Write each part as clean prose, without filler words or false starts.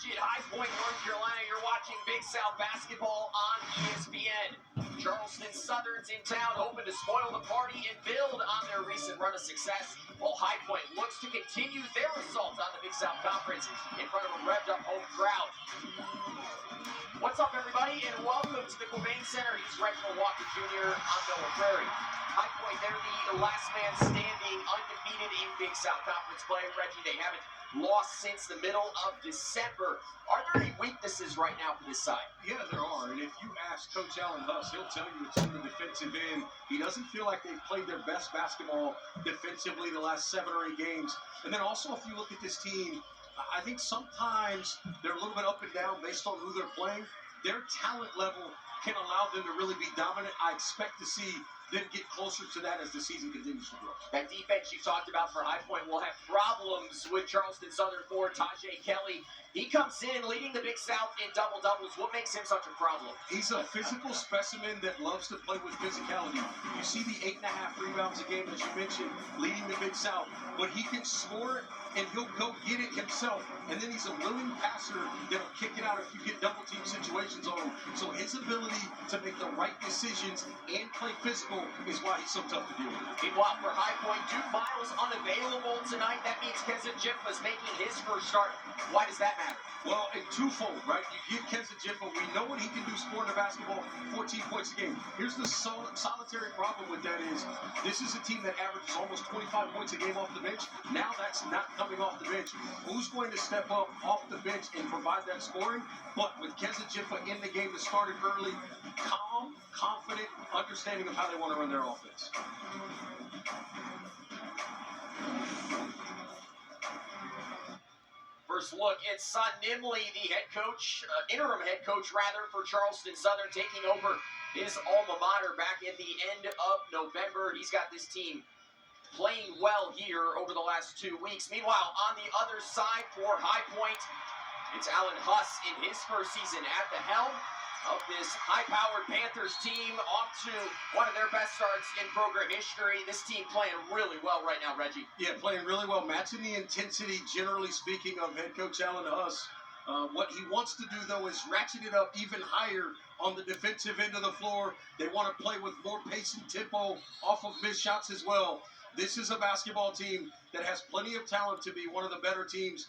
Bridget, High Point, North Carolina. You're watching Big South basketball on ESPN. Charleston Southern's in town, hoping to spoil the party and build on their recent run of success, while High Point looks to continue their assault on the Big South Conference in front of a revved-up home crowd. What's up, everybody, and welcome to the Quabain Center. He's Reginald Walker Jr. on Noah Prairie. High Point, they're the last man standing, undefeated in Big South Conference play. Reggie, they haven't lost since the middle of December. Are there any weaknesses right now for this side? Yeah, there are. And if you ask Coach Alan Huss, he'll tell you it's in the defensive end. He doesn't feel like they've played their best basketball defensively the last 7 or 8 games. And then also, if you look at this team, I think sometimes they're a little bit up and down based on who they're playing. Their talent level can allow them to really be dominant. I expect to see them get closer to that as the season continues to grow. That defense you talked about for High Point will have problems with Charleston Southern forward Tajay Kelly. He comes in leading the Big South in double-doubles. What makes him such a problem? He's a physical specimen that loves to play with physicality. You see the 8.5 rebounds a game, as you mentioned, leading the Big South. But he can score it, and he'll go get it himself. And then he's a willing passer that'll kick it out if you get double-team situations on him. So his ability to make the right decisions and play physical is why he's so tough to deal with. Meanwhile, for High Point, Duke Miles unavailable tonight. That means Keza Jiffa's making his first start. Why does that matter? Well, in twofold, right? You get Keza Jiffa. We know what he can do scoring the basketball, 14 points a game. Here's the solitary problem with that is this is a team that averages almost 25 points a game off the bench. Now that's not coming off the bench. Who's going to step up off the bench and provide that scoring? But with Keza Jiffa in the game that started early, calm, confident, understanding of how they want to run their offense. First look at Son Nimley, the head coach, interim head coach rather, for Charleston Southern, taking over his alma mater back at the end of November. He's got this team playing well here over the last 2 weeks. Meanwhile, on the other side for High Point, it's Alan Huss in his first season at the helm of this high-powered Panthers team, off to one of their best starts in program history. This team playing really well right now, Reggie. Yeah, playing really well, matching the intensity, generally speaking, of head coach Alan Huss. What he wants to do, though, is ratchet it up even higher on the defensive end of the floor. They want to play with more pace and tempo off of missed shots as well. This is a basketball team that has plenty of talent to be one of the better teams,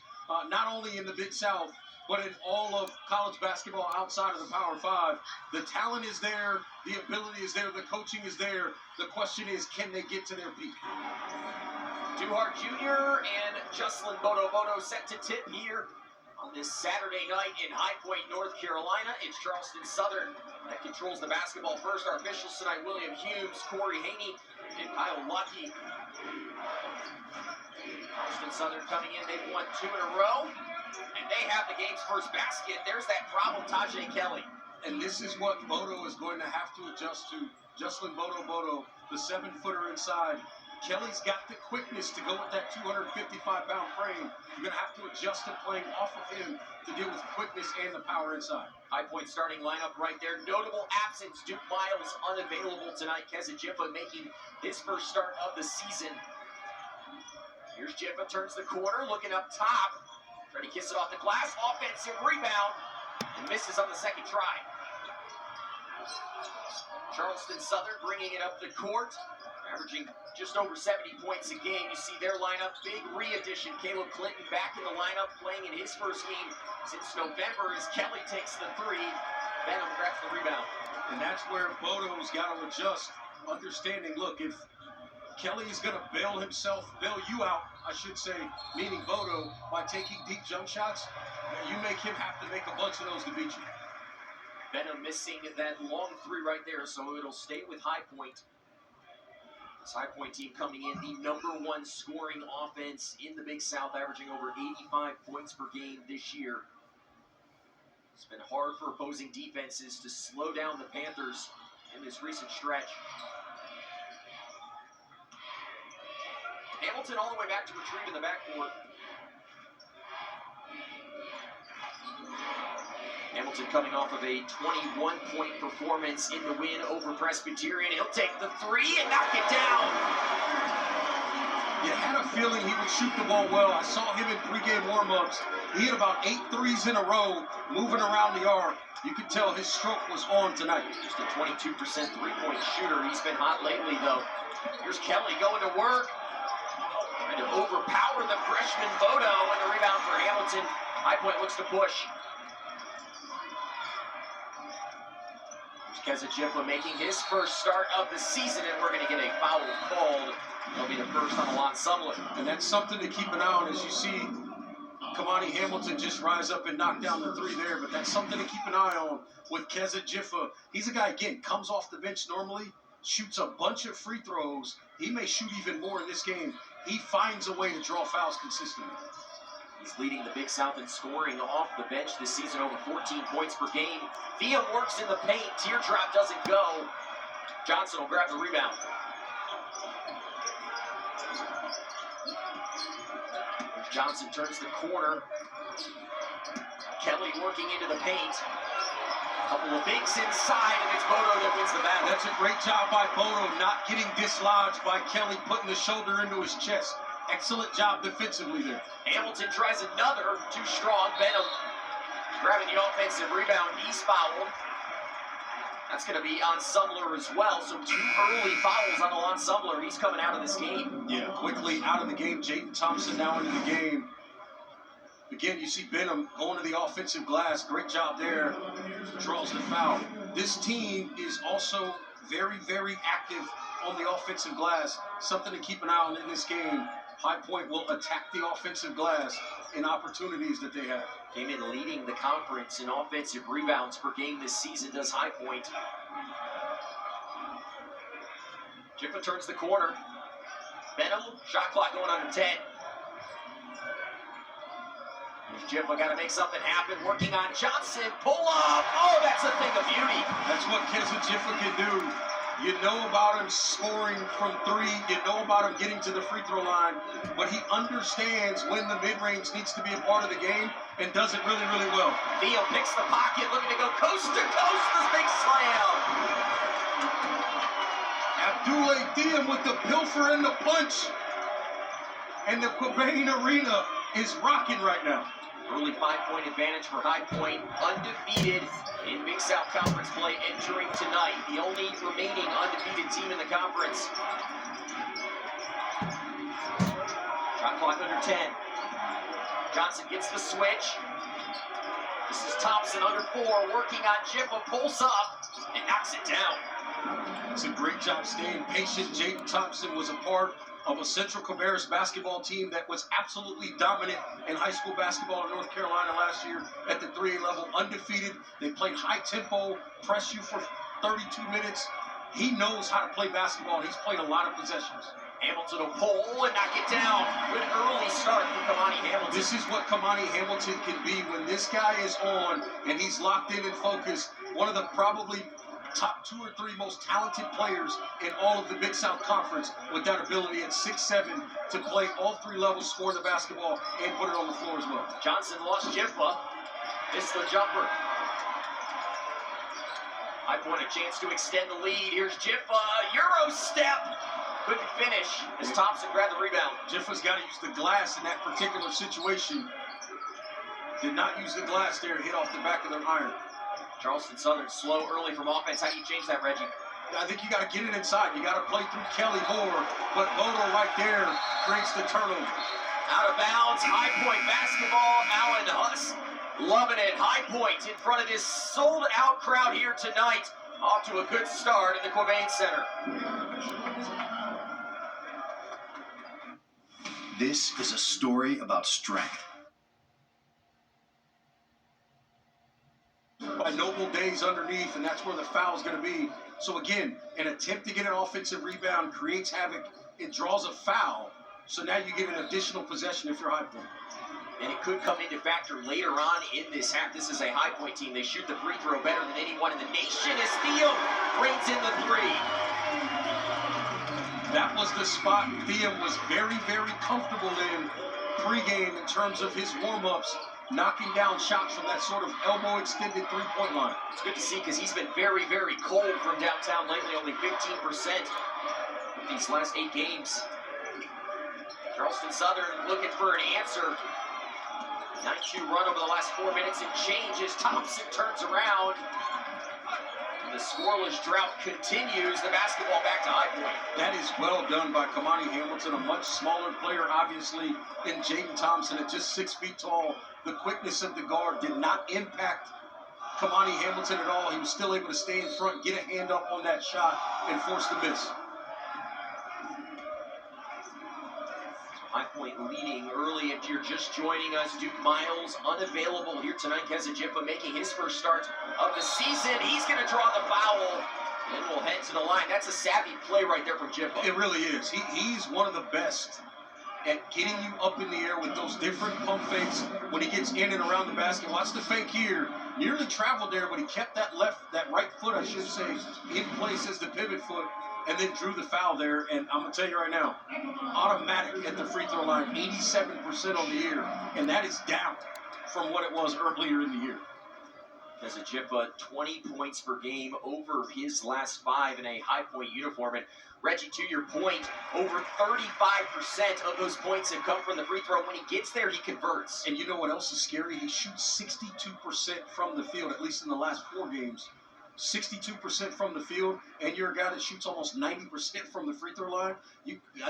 not only in the Big South, but in all of college basketball outside of the Power 5. The talent is there, the ability is there, the coaching is there. The question is, can they get to their peak? Duhart Jr. and Jocelyn Bodo set to tip here on this Saturday night in High Point, North Carolina. It's Charleston Southern that controls the basketball first. Our officials tonight, William Humes, Corey Haney, and Kyle Lucky. Charleston Southern coming in, they've won 2 in a row. And they have the game's first basket. There's that problem, Tajay Kelly. And this is what Bodo is going to have to adjust to. Jocelyn Bodo, the 7-footer inside. Kelly's got the quickness to go with that 255-pound frame. You're going to have to adjust to playing off of him to deal with quickness and the power inside. High Point starting lineup right there. Notable absence, Duke Miles unavailable tonight. Keza Jiffa making his first start of the season. Here's Jiffa, turns the corner, looking up top. Trying to kiss it off the glass, offensive rebound, and misses on the second try. Charleston Southern bringing it up the court, averaging just over 70 points a game. You see their lineup, big re-addition. Caleb Clinton back in the lineup, playing in his first game since November as Kelly takes the 3. Benham grabs the rebound. And that's where Bodo's got to adjust, understanding, look, if Kelly is going to bail you out, I should say, meaning Bodo, by taking deep jump shots, you make him have to make a bunch of those to beat you. Benham missing that long 3 right there, so it'll stay with High Point. This High Point team coming in the #1 scoring offense in the Big South, averaging over 85 points per game this year. It's been hard for opposing defenses to slow down the Panthers in this recent stretch. Hamilton all the way back to retrieve in the backcourt. Hamilton coming off of a 21-point performance in the win over Presbyterian. He'll take the 3 and knock it down. You had a feeling he would shoot the ball well. I saw him in pregame warm-ups. He hit about 8 threes in a row, moving around the arc. You could tell his stroke was on tonight. Just a 22% three-point shooter. He's been hot lately, though. Here's Kelly going to work. Trying to overpower the freshman Bodo, and the rebound for Hamilton. High Point looks to push. Kezichifa making his first start of the season, and we're going to get a foul called. It'll be the first on Alon Sumlin. And that's something to keep an eye on as you see Kamani Hamilton just rise up and knock down the three there, but that's something to keep an eye on with Kezichifa. He's a guy, again, comes off the bench normally, shoots a bunch of free throws. He may shoot even more in this game. He finds a way to draw fouls consistently. He's leading the Big South in scoring off the bench this season, over 14 points per game. Thea works in the paint. Teardrop doesn't go. Johnson will grab the rebound. Johnson turns the corner. Kelly working into the paint. A couple of bigs inside, and it's Bodo that wins the battle. That's a great job by Bodo, not getting dislodged by Kelly, putting the shoulder into his chest. Excellent job defensively there. Hamilton tries another, too strong. Benham grabbing the offensive rebound. He's fouled. That's going to be on Sumler as well. So 2 early fouls on Alon Sumler. He's coming out of this game. Yeah, quickly out of the game. Jaden Thompson now into the game. Again, you see Benham going to the offensive glass. Great job there. Draws the foul. This team is also very, very active on the offensive glass. Something to keep an eye on in this game. High Point will attack the offensive glass in opportunities that they have. Came in leading the conference in offensive rebounds per game this season, does High Point. Jiffa turns the corner. Benham, shot clock going under 10. Jiffa got to make something happen, working on Johnson. Pull up! Oh, that's a thing of beauty. That's what Kezichifa can do. You know about him scoring from 3. You know about him getting to the free throw line. But he understands when the mid-range needs to be a part of the game and does it really, really well. Theo picks the pocket, looking to go coast to coast. This big slam. Abdoulaye Diem with the pilfer and the punch. And the Quebec Arena is rocking right now. Early 5-point advantage for High Point, undefeated in Big South Conference play entering tonight. The only remaining undefeated team in the conference. Shot clock under 10. Johnson gets the switch. This is Thompson under 4, working on Jiffa, pulls up and knocks it down. It's a great job staying patient. Jaden Thompson was a part of a Central Cabarrus basketball team that was absolutely dominant in high school basketball in North Carolina last year at the 3A level, undefeated. They played high tempo, press you for 32 minutes. He knows how to play basketball, and he's played a lot of possessions. Hamilton will pull and knock it down. Good early start for Kamani Hamilton. This is what Kamani Hamilton can be when this guy is on and he's locked in and focused. One of the probably top 2 or 3 most talented players in all of the Big South Conference with that ability at 6'7" to play all 3 levels, score the basketball, and put it on the floor as well. Johnson lost Jiffa. Missed the jumper. High Point a chance to extend the lead. Here's Jiffa. Euro step. Couldn't finish as Thompson grabbed the rebound. Jiffa's got to use the glass in that particular situation. Did not use the glass there. Hit off the back of their iron. Charleston Southern slow early from offense. How do you change that, Reggie? I think you got to get it inside. You got to play through Kelly more, but Bodo right there creates the turnover. Out of bounds, High Point basketball. Alan Huss loving it. High Point in front of this sold-out crowd here tonight. Off to a good start at the Quebec Center. This is a story about strength. By Noble Days underneath, and that's where the foul's going to be. So again, an attempt to get an offensive rebound creates havoc. It draws a foul. So now you get an additional possession if you're High Point. And it could come into factor later on in this half. This is a High Point team. They shoot the free throw better than anyone in the nation as Theo brings in the 3. That was the spot Theo was very, very comfortable in pregame in terms of his warm-ups, knocking down shots from that sort of elbow-extended 3-point line. It's good to see because he's been very, very cold from downtown lately, only 15% these last 8 games. Charleston Southern looking for an answer. 9-2 run over the last 4 minutes and change as Thompson turns around. And the scoreless drought continues. The basketball back to High Point. That is well done by Kamani Hamilton, a much smaller player, obviously, in Jaden Thompson at just 6 feet tall. The quickness of the guard did not impact Kamani Hamilton at all. He was still able to stay in front, get a hand up on that shot, and force the miss. High Point leading early. If you're just joining us, Duke Miles unavailable here tonight. Kezijipa making his first start of the season. He's going to draw the foul, and we'll head to the line. That's a savvy play right there from Jippa. It really is. He's one of the best at getting you up in the air with those different pump fakes when he gets in and around the basket. Watch the fake here. Nearly traveled there, but he kept that right foot, I should say, in place as the pivot foot, and then drew the foul there. And I'm going to tell you right now, automatic at the free throw line, 87% on the year, and that is down from what it was earlier in the year. Kezijipa, 20 points per game over his last 5 in a High Point uniform. And Reggie, to your point, over 35% of those points have come from the free throw. When he gets there, he converts. And you know what else is scary? He shoots 62% from the field, at least in the last 4 games. 62% from the field, and you're a guy that shoots almost 90% from the free throw line.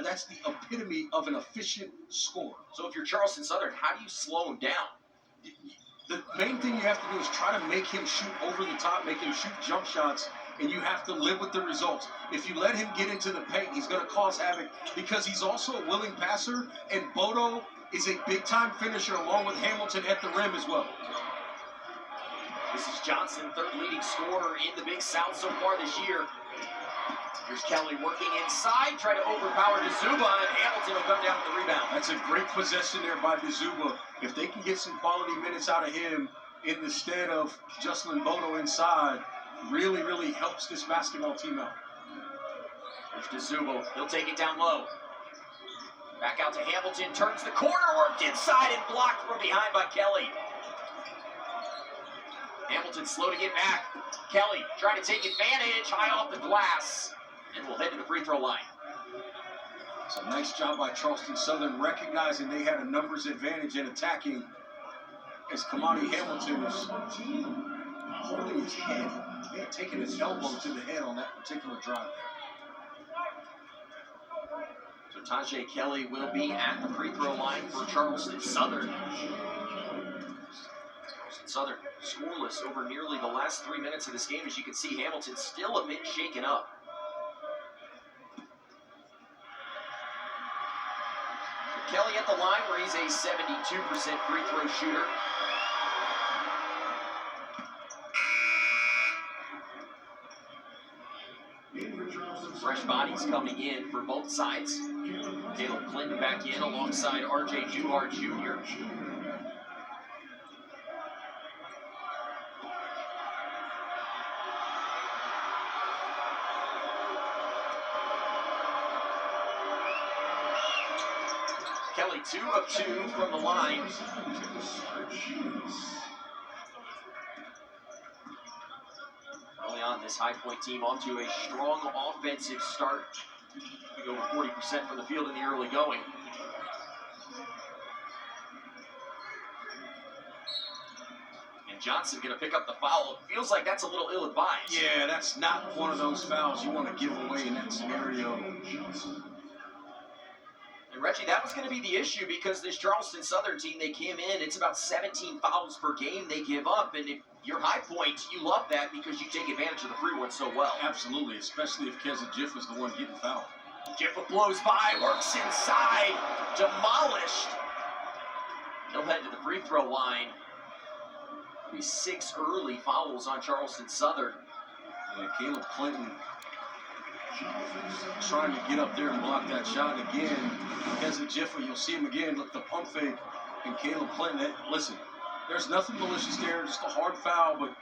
That's the epitome of an efficient scorer. So if you're Charleston Southern, how do you slow him down? The main thing you have to do is try to make him shoot over the top, make him shoot jump shots, and you have to live with the results. If you let him get into the paint, he's going to cause havoc because he's also a willing passer, and Bodo is a big-time finisher along with Hamilton at the rim as well. This is Johnson, third leading scorer in the Big South so far this year. Here's Kelly working inside, trying to overpower D'Zuba, and Hamilton will come down with the rebound. That's a great possession there by D'Zuba. If they can get some quality minutes out of him in the stead of Justin Bodo inside, really, really helps this basketball team out. There's D'Zuba. He'll take it down low. Back out to Hamilton, turns the corner, worked inside and blocked from behind by Kelly. Hamilton slow to get back. Kelly trying to take advantage, high off the glass, and we'll head to the free throw line. So nice job by Charleston Southern, recognizing they had a numbers advantage in attacking as Kamani Hamilton was holding his head. He had taken his elbow to the head on that particular drive there. So Tajay Kelly will be at the free throw line for Charleston Southern. Southern scoreless over nearly the last 3 minutes of this game. As you can see, Hamilton still a bit shaken up. Kelly at the line where he's a 72% free throw shooter. Fresh bodies coming in for both sides. Caleb Clinton back in alongside R.J. Duhart Jr. Kelly 2 of 2 from the line. Early on, this High Point team onto a strong offensive start. Over 40% from the field in the early going. And Johnson going to pick up the foul. It feels like that's a little ill-advised. Yeah, that's not one of those fouls you want to give away in that scenario. And Reggie, that was going to be the issue because this Charleston Southern team, they came in, it's about 17 fouls per game they give up. And if you're High Point, you love that because you take advantage of the free one so well. Absolutely, especially if Kezijipa is the one getting fouled. Jiffa blows by, works inside, demolished. He'll head to the free throw line. Be 6 early fouls on Charleston Southern. Yeah, Caleb Clinton trying to get up there and block that shot again. Kezijipa, you'll see him again. Look, the pump fake, and Caleb Clinton. Listen, there's nothing malicious there, just a hard foul, but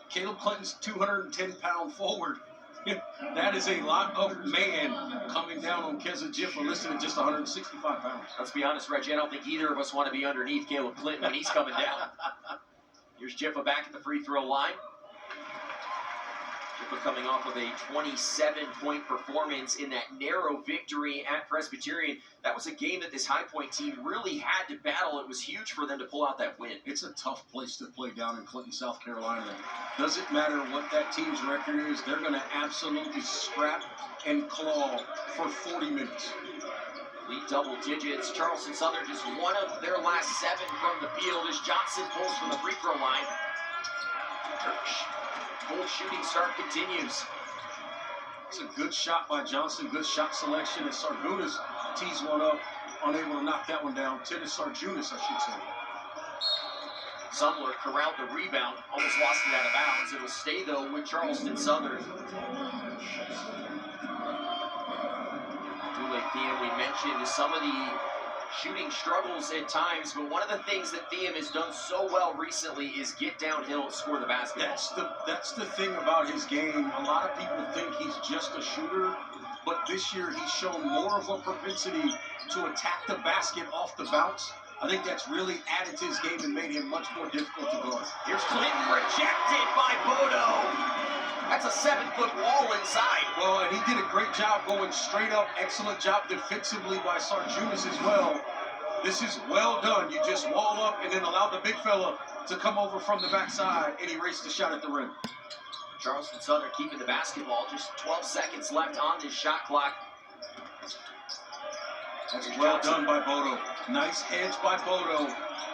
Caleb Clinton's 210-pound forward. That is a lot of man coming down on Kezijipa, listed at just 165 pounds. Let's be honest, Reggie, I don't think either of us want to be underneath Caleb Clinton when he's coming down. Here's Jiffa back at the free throw line. But coming off of a 27-point performance in that narrow victory at Presbyterian, that was a game that this High Point team really had to battle. It was huge for them to pull out that win. It's a tough place to play down in Clinton, South Carolina. Doesn't matter what that team's record is, they're going to absolutely scrap and claw for 40 minutes. Lead double digits. Charleston Southern just one of their last 7 from the field as Johnson pulls from the free throw line. Full shooting start continues. It's a good shot by Johnson, good shot selection as Sargunas tees one up, unable to knock that one down. Tennis Sargunas, I should say. Sumler corralled the rebound, almost lost it out of bounds. It'll stay, though, with Charleston Southern. Thiem, we mentioned some of the shooting struggles at times, but one of the things that Thiem has done so well recently is get downhill and score the basketball. That's the thing about his game. A lot of people think he's just a shooter, but this year he's shown more of a propensity to attack the basket off the bounce. I think that's really added to his game and made him much more difficult to guard. Here's Clinton rejected by Bodo. That's a 7-foot wall inside. Well, and he did a great job going straight up. Excellent job defensively by Sarjunas as well. This is well done. You just wall up and then allow the big fella to come over from the backside and erase the shot at the rim. Charleston Southern keeping the basketball. Just 12 seconds left on this shot clock. That's well done by Bodo. Nice hedge by Bodo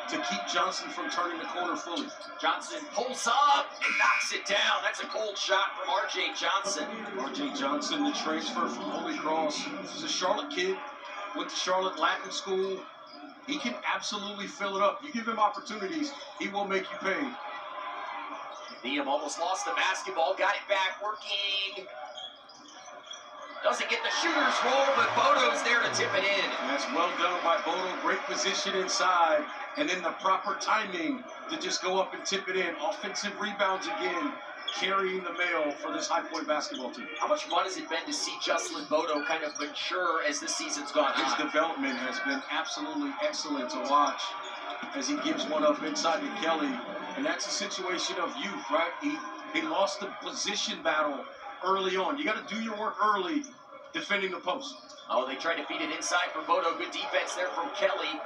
to keep Johnson from turning the corner fully. Johnson pulls up and knocks it down. That's a cold shot from R.J. Johnson. R.J. Johnson, the transfer from Holy Cross. He's a Charlotte kid, went to Charlotte Latin School. He can absolutely fill it up. You give him opportunities, he will make you pay. Thiem almost lost the basketball, got it back, working. Doesn't get the shooter's roll, but Bodo's there to tip it in. And that's well done by Bodo. Great position inside. And then the proper timing to just go up and tip it in. Offensive rebounds again, carrying the mail for this High Point basketball team. How much fun has it been to see Justin Bodo kind of mature as this season's gone on? His development has been absolutely excellent to watch as he gives one up inside to Kelly. And that's a situation of youth, right? He lost the position battle early on. You got to do your work early defending the post. Oh, they tried to feed it inside for Bodo. Good defense there from Kelly.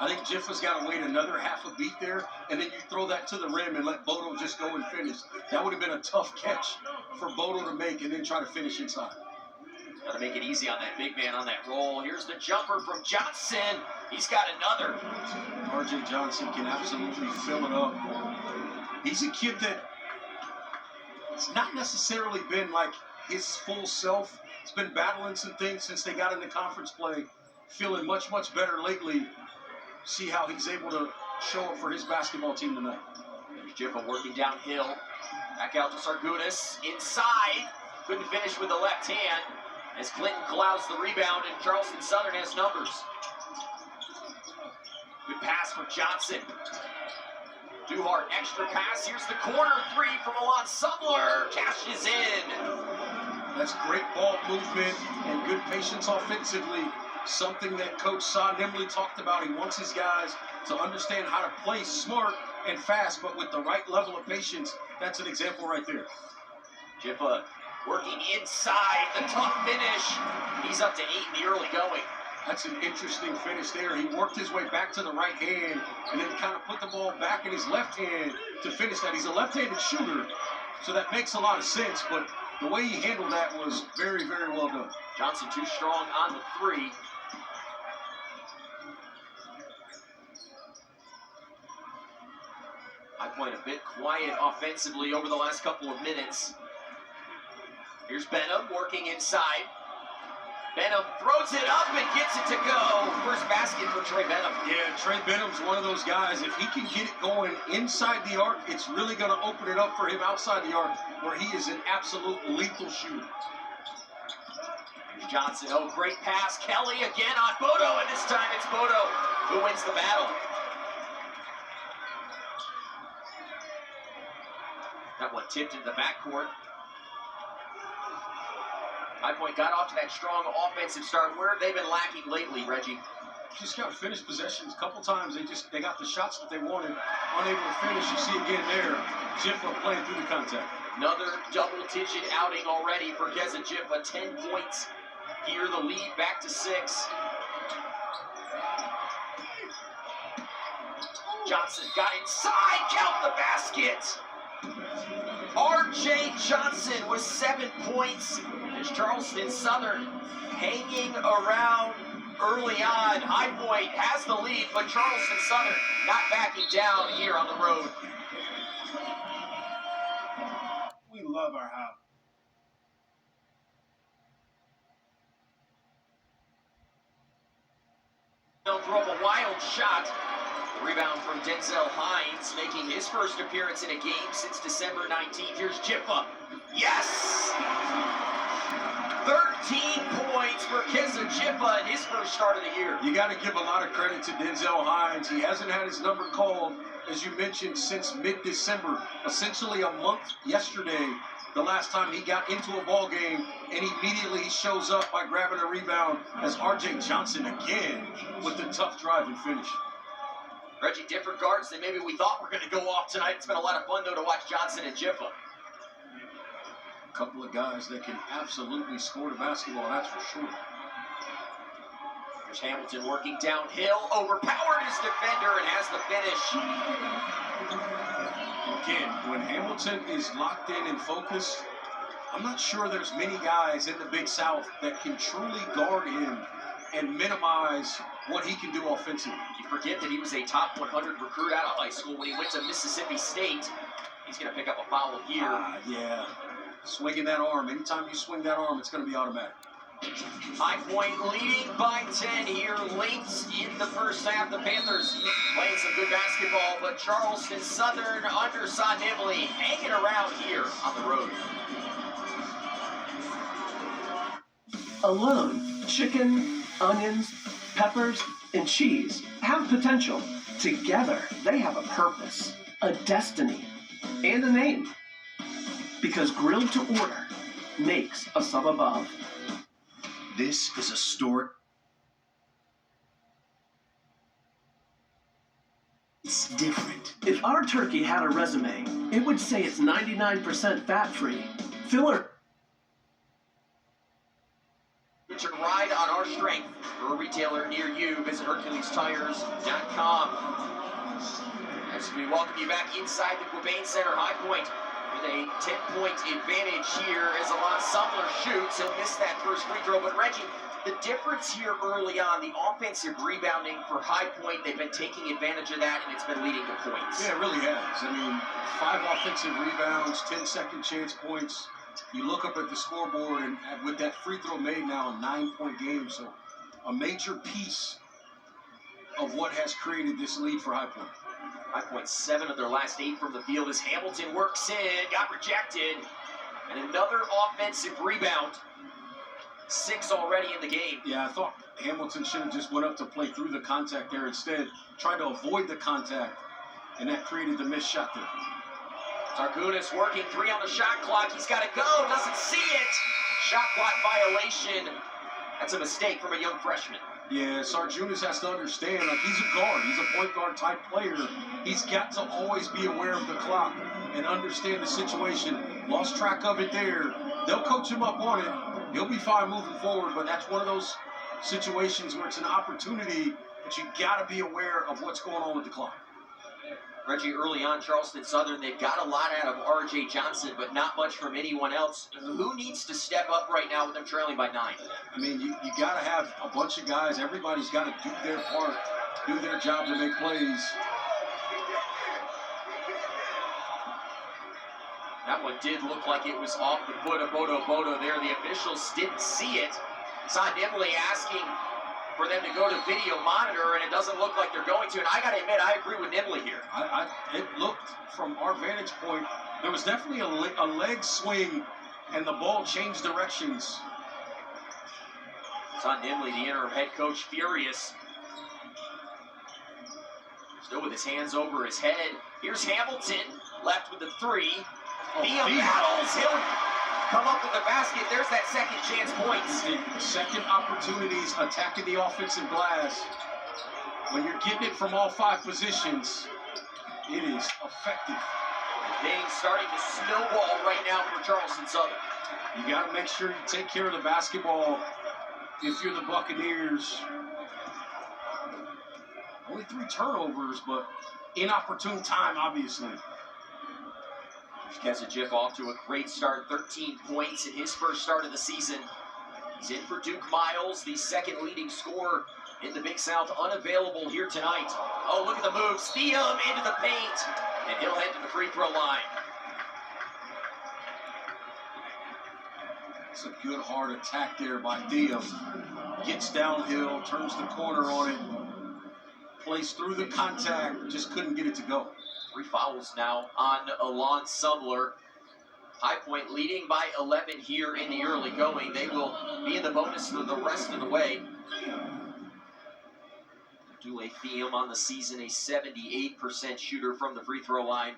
I think Jiffa's got to wait another half a beat there, and then you throw that to the rim and let Bodo just go and finish. That would have been a tough catch for Bodo to make and then try to finish inside. Got to make it easy on that big man on that roll. Here's the jumper from Johnson. He's got another. R.J. Johnson can absolutely fill it up. He's a kid that it's not necessarily been like his full self. He's been battling some things since they got into conference play. Feeling much, much better lately. See how he's able to show up for his basketball team tonight. There's Jiffa working downhill. Back out to Sargunas. Inside. Couldn't finish with the left hand as Clinton clouds the rebound and Charleston Southern has numbers. Good pass for Johnson. Duhart, extra pass. Here's the corner three from Alon Sumler. Cashes in. That's great ball movement and good patience offensively. Something that Coach Sa Nimbley talked about. He wants his guys to understand how to play smart and fast, but with the right level of patience. That's an example right there. Jiffa working inside. The tough finish. He's up to 8 in the early going. That's an interesting finish there. He worked his way back to the right hand and then kind of put the ball back in his left hand to finish that. He's a left-handed shooter, so that makes a lot of sense, but the way he handled that was very, very well done. Johnson too strong on the three. High Point a bit quiet offensively over the last couple of minutes. Here's Benham working inside. Benham throws it up and gets it to go. First basket for Trey Benham. Yeah, Trey Benham's one of those guys. If he can get it going inside the arc, it's really going to open it up for him outside the arc, where he is an absolute lethal shooter. Here's Johnson. Oh, great pass. Kelly again on Bodo, and this time it's Bodo who wins the battle. That one tipped into the backcourt. High Point got off to that strong offensive start. Where have they been lacking lately, Reggie? Just got to finish possessions. A couple times they got the shots that they wanted, unable to finish. You see again there, Jiffa playing through the contact. Another double-digit outing already for Kezijifa. 10 points here, the lead back to 6. Johnson got inside, count the basket! R.J. Johnson with 7 points as Charleston Southern hanging around early on. High Point has the lead, but Charleston Southern not backing down here on the road. We love our house. They'll throw up a wild shot. Rebound from Denzel Hines, making his first appearance in a game since December 19th. Here's Jiffa. Yes! 13 points for Kezijifa in his first start of the year. You got to give a lot of credit to Denzel Hines. He hasn't had his number called, as you mentioned, since mid-December. Essentially a month yesterday, the last time he got into a ball game, and immediately he shows up by grabbing a rebound as R.J. Johnson again with the tough drive and finish. Reggie, different guards than maybe we thought were going to go off tonight. It's been a lot of fun, though, to watch Johnson and Jiffa. A couple of guys that can absolutely score the basketball, that's for sure. There's Hamilton working downhill, overpowered his defender, and has the finish. Again, when Hamilton is locked in and focused, I'm not sure there's many guys in the Big South that can truly guard him and minimize what he can do offensively. You forget that he was a top 100 recruit out of high school when he went to Mississippi State. He's going to pick up a foul here. Yeah. Swinging that arm. Anytime you swing that arm, it's going to be automatic. High Point leading by 10 here late in the first half. The Panthers playing some good basketball, but Charleston Southern under Nimley hanging around here on the road. Alone, chicken, onions, peppers, and cheese have potential. Together, they have a purpose, a destiny, and a name. Because grilled to order makes a sub above. This is a story. It's different. If our turkey had a resume, it would say it's 99% fat-free. Filler. To ride on our strength. For a retailer near you, visit HerculesTires.com. As we welcome you back inside the Quabain Center. High Point with a 10-point advantage here as Alon Sumler shoots. He'll miss that first free throw. But Reggie, the difference here early on, the offensive rebounding for High Point, they've been taking advantage of that, and it's been leading to points. Yeah, it really has. I mean, 5 offensive rebounds, 10 second chance points. You look up at the scoreboard, and with that free throw made now, a 9-point game. So a major piece of what has created this lead for High Point. High Point 7 of their last 8 from the field as Hamilton works in, got rejected. And another offensive rebound. 6 already in the game. Yeah, I thought Hamilton should have just went up to play through the contact there instead. Tried to avoid the contact, and that created the missed shot there. Targunis working 3 on the shot clock. He's got to go. Doesn't see it. Shot clock violation. That's a mistake from a young freshman. Yeah, Sarjunas has to understand, like, he's a guard. He's a point guard type player. He's got to always be aware of the clock and understand the situation. Lost track of it there. They'll coach him up on it. He'll be fine moving forward, but that's one of those situations where it's an opportunity, but you got to be aware of what's going on with the clock. Reggie, early on, Charleston Southern, they've got a lot out of R.J. Johnson, but not much from anyone else. Who needs to step up right now with them trailing by 9? I mean, you got to have a bunch of guys. Everybody's got to do their part, do their job to make plays. That one did look like it was off the foot of Bodo there. The officials didn't see it. Nimley asking for them to go to video monitor, and it doesn't look like they're going to. And I got to admit, I agree with Nimley here. It looked, from our vantage point, there was definitely a leg swing, and the ball changed directions. Nimley, the interim head coach, furious. Still with his hands over his head. Here's Hamilton, left with the 3. Thea battles. He'll come up with the basket. There's that second chance points. Second opportunities attacking the offensive glass. When you're getting it from all 5 positions, it is effective. Things starting to snowball right now for Charleston Southern. You got to make sure you take care of the basketball if you're the Buccaneers. Only 3 turnovers, but inopportune time, obviously. Kezichif off to a great start, 13 points in his first start of the season. He's in for Duke Miles, the second leading scorer in the Big South, unavailable here tonight. Oh, look at the moves. Thiam into the paint, and he'll head to the free throw line. It's a good hard attack there by Thiam. Gets downhill, turns the corner on it, plays through the contact, just couldn't get it to go. 3 fouls now on Alon Sumler. High Point leading by 11 here in the early going. They will be in the bonus for the rest of the way. Dule Thiam on the season, a 78% shooter from the free throw line.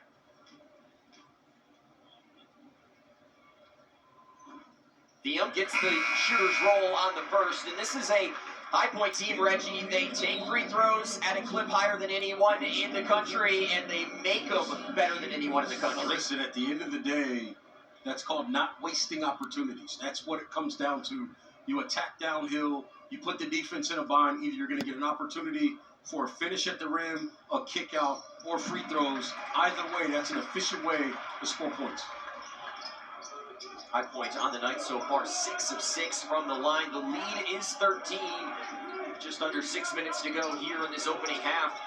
Thiam gets the shooter's roll on the first, and this is a High Point team, Reggie. They take free throws at a clip higher than anyone in the country, and they make them better than anyone in the country. Listen, at the end of the day, that's called not wasting opportunities. That's what it comes down to. You attack downhill, you put the defense in a bind. Either you're going to get an opportunity for a finish at the rim, a kick out, or free throws. Either way, that's an efficient way to score points. High Point on the night so far, 6 of 6 from the line. The lead is 13. Just under 6 minutes to go here in this opening half.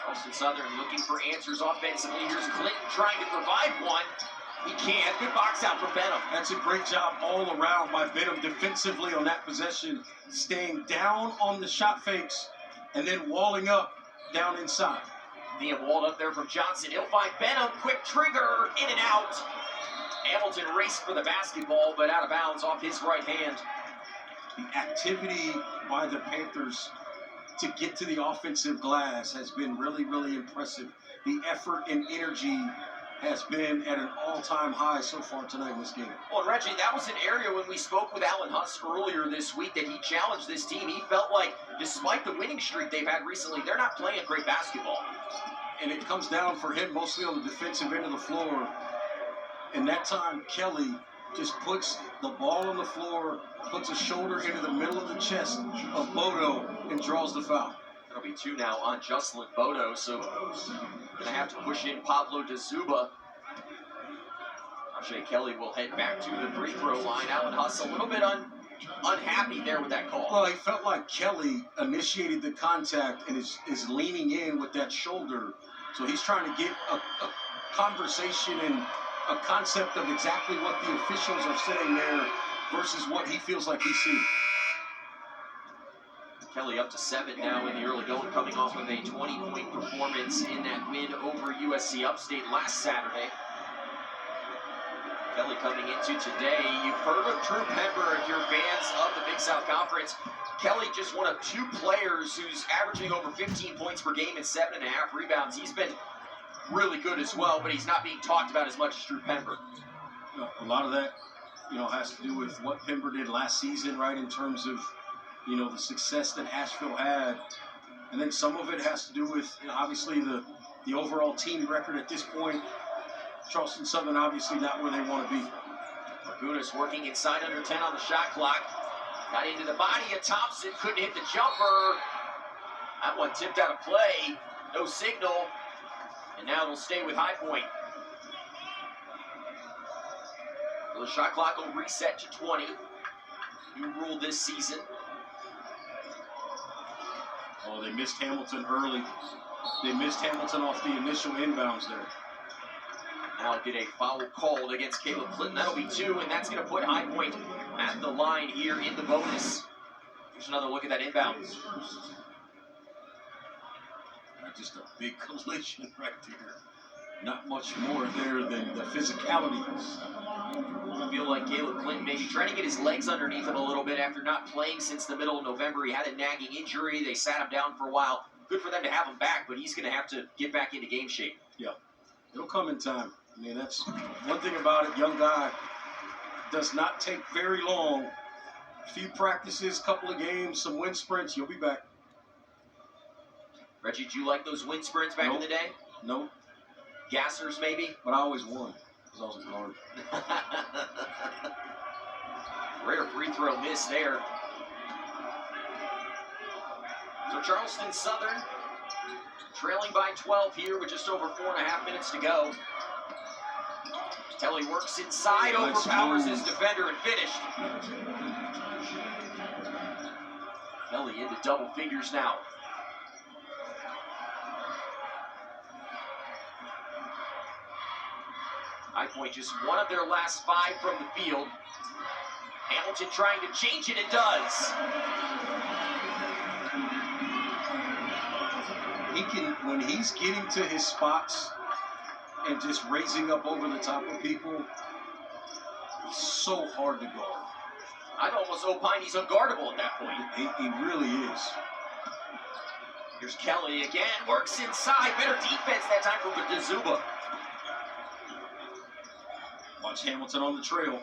Charleston Southern looking for answers offensively. Here's Clinton trying to provide one. He can't. Good box out for Benham. That's a great job all around by Benham defensively on that possession, staying down on the shot fakes and then walling up down inside. Thiam walled up there from Johnson. He'll find Benham. Quick trigger. In and out. Hamilton raced for the basketball, but out of bounds off his right hand. The activity by the Panthers to get to the offensive glass has been really, really impressive. The effort and energy has been at an all-time high so far tonight in this game. Well, and Reggie, that was an area when we spoke with Alan Huss earlier this week that he challenged this team. He felt like, despite the winning streak they've had recently, they're not playing great basketball. And it comes down for him mostly on the defensive end of the floor. And that time, Kelly just puts the ball on the floor, puts a shoulder into the middle of the chest of Bodo, and draws the foul. That'll be 2 now on Jocelyn Bodo, so gonna have to push in Pablo DeZuba. Ajay Kelly will head back to the free throw line. Alan Huss a little bit unhappy there with that call. Well, he felt like Kelly initiated the contact and is leaning in with that shoulder. So he's trying to get a conversation and a concept of exactly what the officials are saying there versus what he feels like he's seeing. Kelly up to 7 now in the early going, coming off of a 20-point performance in that win over USC Upstate last Saturday. Kelly coming into today. You've heard of Drew Pember if you're fans of the Big South Conference. Kelly just one of 2 players who's averaging over 15 points per game and 7.5 rebounds. He's been really good as well, but he's not being talked about as much as Drew Pember. A lot of that, has to do with what Pember did last season, right, in terms of, the success that Asheville had. And then some of it has to do with, obviously, the overall team record at this point. Charleston Southern obviously not where they want to be. Margunis working inside under 10 on the shot clock. Got into the body of Thompson, couldn't hit the jumper. That one tipped out of play. No signal. And now it'll stay with High Point. So the shot clock will reset to 20. New rule this season. Oh, they missed Hamilton early. They missed Hamilton off the initial inbounds there. Now get a foul called against Caleb Clinton. That'll be 2, and that's going to put High Point at the line here in the bonus. Here's another look at that inbound. Just a big collision right there. Not much more there than the physicality. I feel like Caleb Clinton maybe trying to get his legs underneath him a little bit after not playing since the middle of November. He had a nagging injury. They sat him down for a while. Good for them to have him back, but he's going to have to get back into game shape. Yeah, it'll come in time. I mean, that's one thing about it. Young guy does not take very long. A few practices, couple of games, some wind sprints, you'll be back. Reggie, did you like those wind sprints back in the day? Nope. Gassers, maybe? But I always won because I was a guard. Rare free throw miss there. So Charleston Southern trailing by 12 here with just over 4.5 minutes to go. Kelly works inside, overpowers his defender and finished. Kelly into double figures now. High Point just one of their last 5 from the field. Hamilton trying to change it and does. He can, when he's getting to his spots and just raising up over the top of people, he's so hard to guard. I'd almost opine he's unguardable at that point. He really is. Here's Kelly again, works inside, better defense that time from Dazuba. Watch Hamilton on the trail.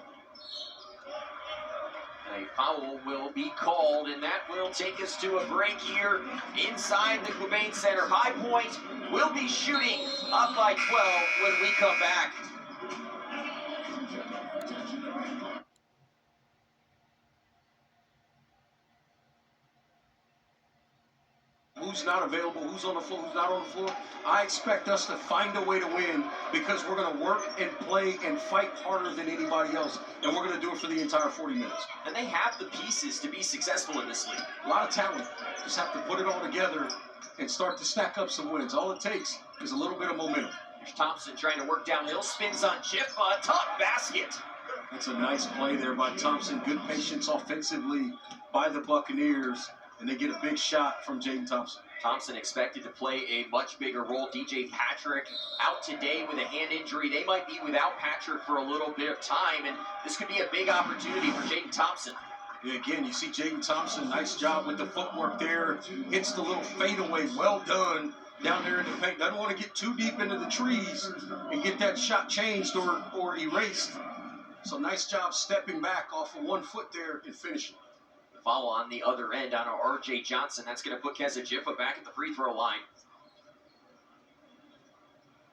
A foul will be called, and that will take us to a break here inside the Quabain Center. High Point will be shooting up by 12 when we come back. Who's not available, who's on the floor, who's not on the floor. I expect us to find a way to win because we're going to work and play and fight harder than anybody else, and we're going to do it for the entire 40 minutes. And they have the pieces to be successful in this league. A lot of talent. Just have to put it all together and start to stack up some wins. All it takes is a little bit of momentum. Here's Thompson trying to work downhill, spins on Chip, a tough basket. That's a nice play there by Thompson. Good patience offensively by the Buccaneers. And they get a big shot from Jaden Thompson. Thompson expected to play a much bigger role. DJ Patrick out today with a hand injury. They might be without Patrick for a little bit of time, and this could be a big opportunity for Jaden Thompson. Yeah, again, you see Jaden Thompson, nice job with the footwork there. Hits the little fadeaway, well done down there in the paint. Doesn't want to get too deep into the trees and get that shot changed or erased. So nice job stepping back off of 1 foot there and finishing. Foul on the other end on R.J. Johnson. That's going to put Keza Jiffa back at the free throw line.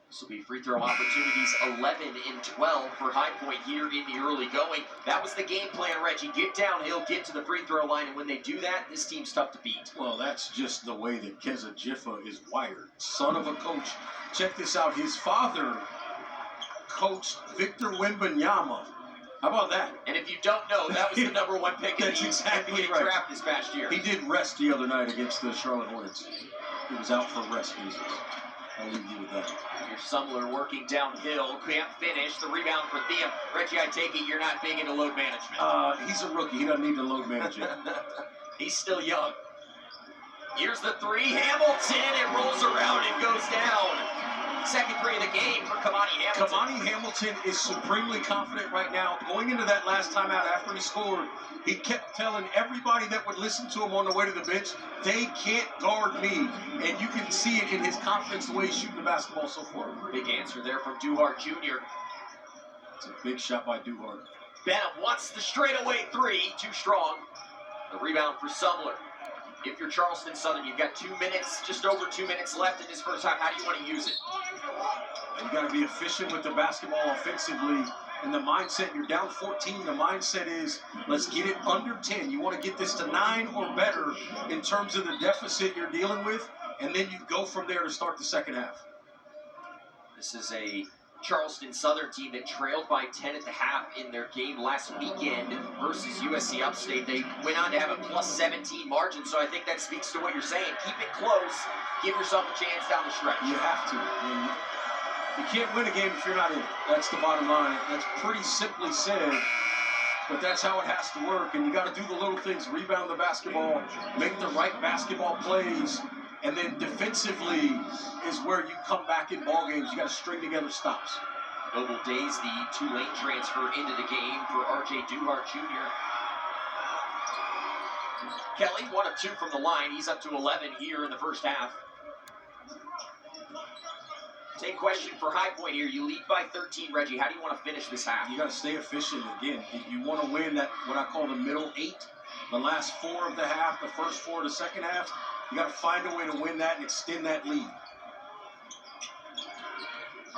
This will be free throw opportunities 11 and 12 for High Point here in the early going. That was the game plan, Reggie. Get downhill, get to the free throw line, and when they do that, this team's tough to beat. Well, that's just the way that Keza Jiffa is wired. Son of a coach. Check this out. His father coached Victor Wembanyama. How about that? And if you don't know, that was the number 1 pick in the NBA draft this past year. He did rest the other night against the Charlotte Hornets. He was out for rest reasons. I'll leave you with that. Here's Sumler working downhill. Can't finish. The rebound for Thea. Reggie, I take it you're not big into load management. He's a rookie. He doesn't need to load manage it. He's still young. Here's the 3. Hamilton. It rolls around and goes down. Second 3 of the game for Kamani Hamilton. Kamani Hamilton is supremely confident right now. Going into that last time out after he scored, he kept telling everybody that would listen to him on the way to the bench, they can't guard me. And you can see it in his confidence, the way he's shooting the basketball so far. Big answer there from Duhart Jr. It's a big shot by Duhart. Benham wants the straightaway 3. Too strong. The rebound for Sumler. If you're Charleston Southern, you've got 2 minutes, just over 2 minutes left in this first half. How do you want to use it? You got to be efficient with the basketball offensively. And the mindset, you're down 14. The mindset is, let's get it under 10. You want to get this to 9 or better in terms of the deficit you're dealing with. And then you go from there to start the second half. This is a Charleston Southern team that trailed by 10 at the half in their game last weekend versus USC Upstate. They went on to have a plus 17 margin, so I think that speaks to what you're saying. Keep it close. Give yourself a chance down the stretch. You have to. You can't win a game if you're not in it. That's the bottom line. That's pretty simply said, but that's how it has to work. And you got to do the little things, rebound the basketball, make the right basketball plays, and then defensively is where you come back in ball games. You got to string together stops. Noble Days, the Tulane transfer into the game for R.J. Duhart Jr. Kelly, 1 of 2 from the line. He's up to 11 here in the first half. Same question for High Point here. You lead by 13, Reggie. How do you want to finish this half? You got to stay efficient. Again, you want to win that, what I call the middle 8, the last 4 of the half, the first 4 of the second half. You got to find a way to win that and extend that lead.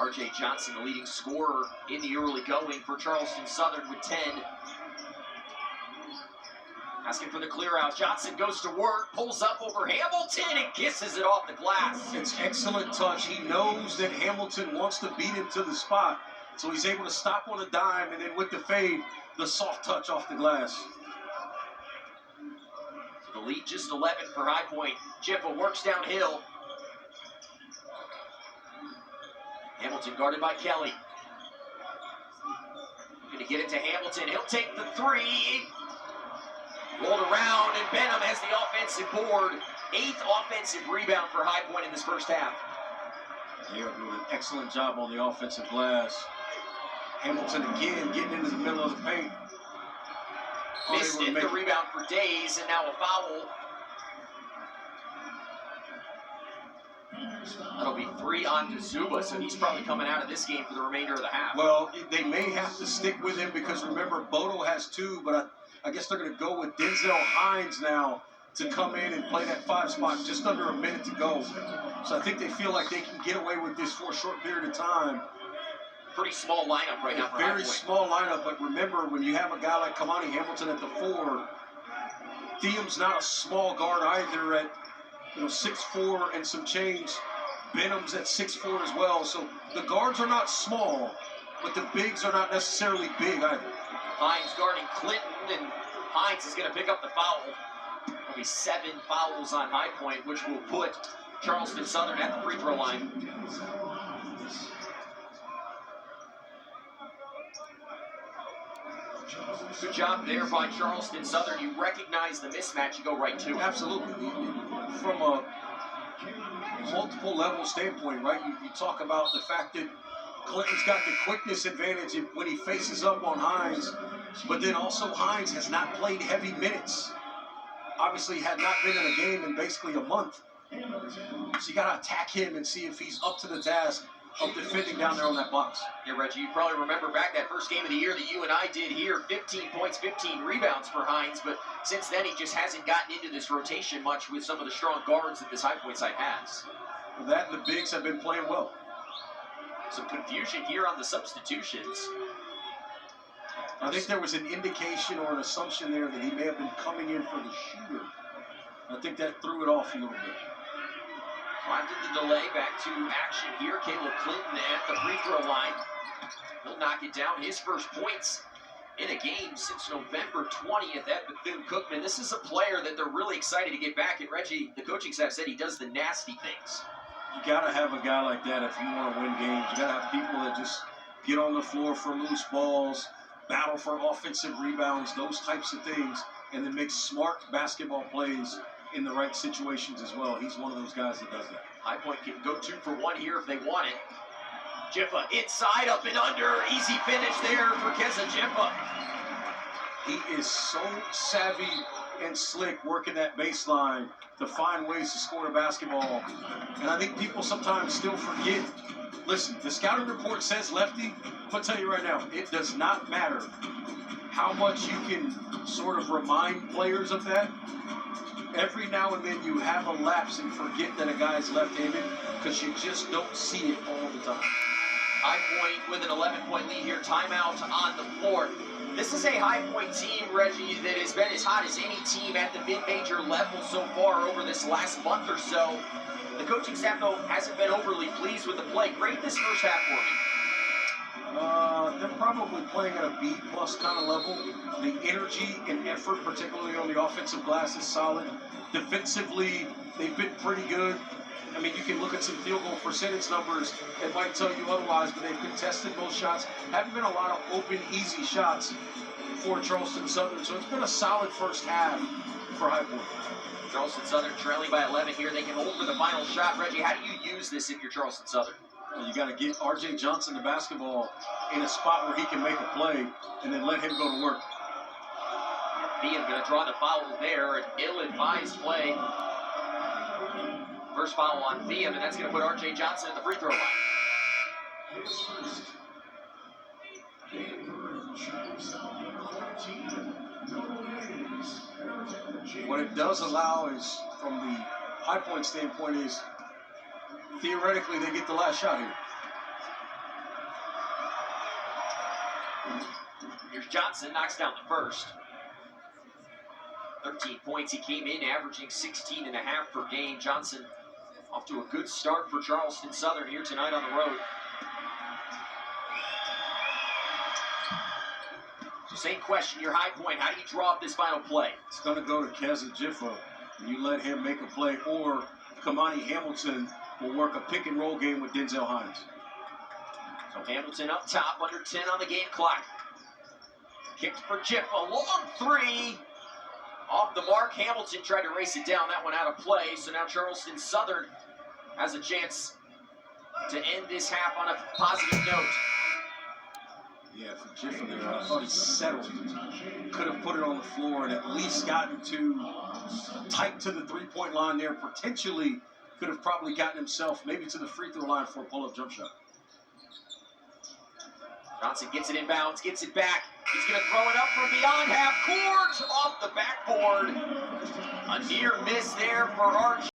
R.J. Johnson, the leading scorer in the early going for Charleston Southern with 10. Asking for the clear out. Johnson goes to work, pulls up over Hamilton, and kisses it off the glass. It's excellent touch. He knows that Hamilton wants to beat him to the spot, so he's able to stop on a dime, and then with the fade, the soft touch off the glass. So the lead just 11 for High Point. Jiffa works downhill. Hamilton guarded by Kelly. Going to get it to Hamilton. He'll take the three. Rolled around, and Benham has the offensive board. 8th offensive rebound for High Point in this first half. They are doing an excellent job on the offensive glass. Hamilton again getting into the middle of the paint. Missed it, the rebound for Days, and now a foul. That'll be 3 on Zuba, so he's probably coming out of this game for the remainder of the half. Well, they may have to stick with him because remember, Bodo has 2, but I guess they're going to go with Denzel Hines now to come in and play that 5 spot just under a minute to go. So I think they feel like they can get away with this for a short period of time. Pretty small lineup right now for Very small lineup, but remember, when you have a guy like Kamani Hamilton at the 4, Thiem's not a small guard either at 6'4" and some change. Benham's at 6'4" as well. So the guards are not small, but the bigs are not necessarily big either. Hines guarding Clinton, and Hines is going to pick up the foul. There'll be 7 fouls on High Point, which will put Charleston Southern at the free throw line. Good job there by Charleston Southern. You recognize the mismatch, you go right to it. Absolutely. From a multiple level standpoint, right? You talk about the fact that Clinton's got the quickness advantage when he faces up on Hines, but then also Hines has not played heavy minutes. Obviously had not been in a game in basically a month. So you got to attack him and see if he's up to the task of defending down there on that box. Yeah, Reggie, you probably remember back that first game of the year that you and I did here, 15 points, 15 rebounds for Hines, but since then he just hasn't gotten into this rotation much with some of the strong guards that this High Point side has. Well, that and the bigs have been playing well. Some confusion here on the substitutions. I think there was an indication or an assumption there that he may have been coming in for the shooter. I think that threw it off a little bit. After the delay, back to action here. Caleb Clinton at the free throw line. He'll knock it down. His first points in a game since November 20th at Bethune-Cookman. This is a player that they're really excited to get back. And Reggie, the coaching staff said he does the nasty things. You got to have a guy like that if you want to win games. You got to have people that just get on the floor for loose balls, battle for offensive rebounds, those types of things, and then make smart basketball plays in the right situations as well. He's one of those guys that does that. High Point can go 2 for 1 here if they want it. Jiffa inside, up and under. Easy finish there for Keza Jiffa. He is so savvy and slick working that baseline to find ways to score a basketball. And I think people sometimes still forget. Listen, the scouting report says lefty. I'm going to tell you right now, it does not matter how much you can sort of remind players of that. Every now and then you have a lapse and forget that a guy's left-handed because you just don't see it all the time. High Point with an 11-point lead here. Timeout on the floor. This is a High Point team, Reggie, that has been as hot as any team at the mid-major level so far over this last month or so. The coaching staff, though, hasn't been overly pleased with the play. Grade this first half for me. They're probably playing at a B+ kind of level. The energy and effort, particularly on the offensive glass, is solid. Defensively, they've been pretty good. I mean, you can look at some field goal percentage numbers that might tell you otherwise, but they've contested most shots. Haven't been a lot of open, easy shots for Charleston Southern, so it's been a solid first half for High Point. Charleston Southern trailing by 11 here. They can hold for the final shot. Reggie, how do you use this if you're Charleston Southern? Well, you got to get R.J. Johnson the basketball in a spot where he can make a play and then let him go to work. Thiam going to draw the foul there, an ill-advised play. First foul on Thiam, and that's going to put R.J. Johnson at the free throw line. What it does allow is, from the High Point standpoint, is theoretically they get the last shot here. Here's Johnson, knocks down the first. 13 points. He came in averaging 16 and a half per game. Johnson off to a good start for Charleston Southern here tonight on the road. So same question, your high point. How do you draw up this final play? It's going to go to Keza Jiffa, and you let him make a play, or Kamani Hamilton will work a pick and roll game with Denzel Hines. So Hamilton up top, under 10 on the game clock. Kicked for Jiffa, long three. Off the mark, Hamilton tried to race it down. That one out of play. So now Charleston Southern has a chance to end this half on a positive note. Yeah, for Jiffa there, I thought he settled. Could have put it on the floor and at least gotten tight to the three-point line there. Potentially could have probably gotten himself maybe to the free throw line for a pull-up jump shot. Johnson gets it inbounds, gets it back. He's going to throw it up from beyond half court, off the backboard. A near miss there for Arch.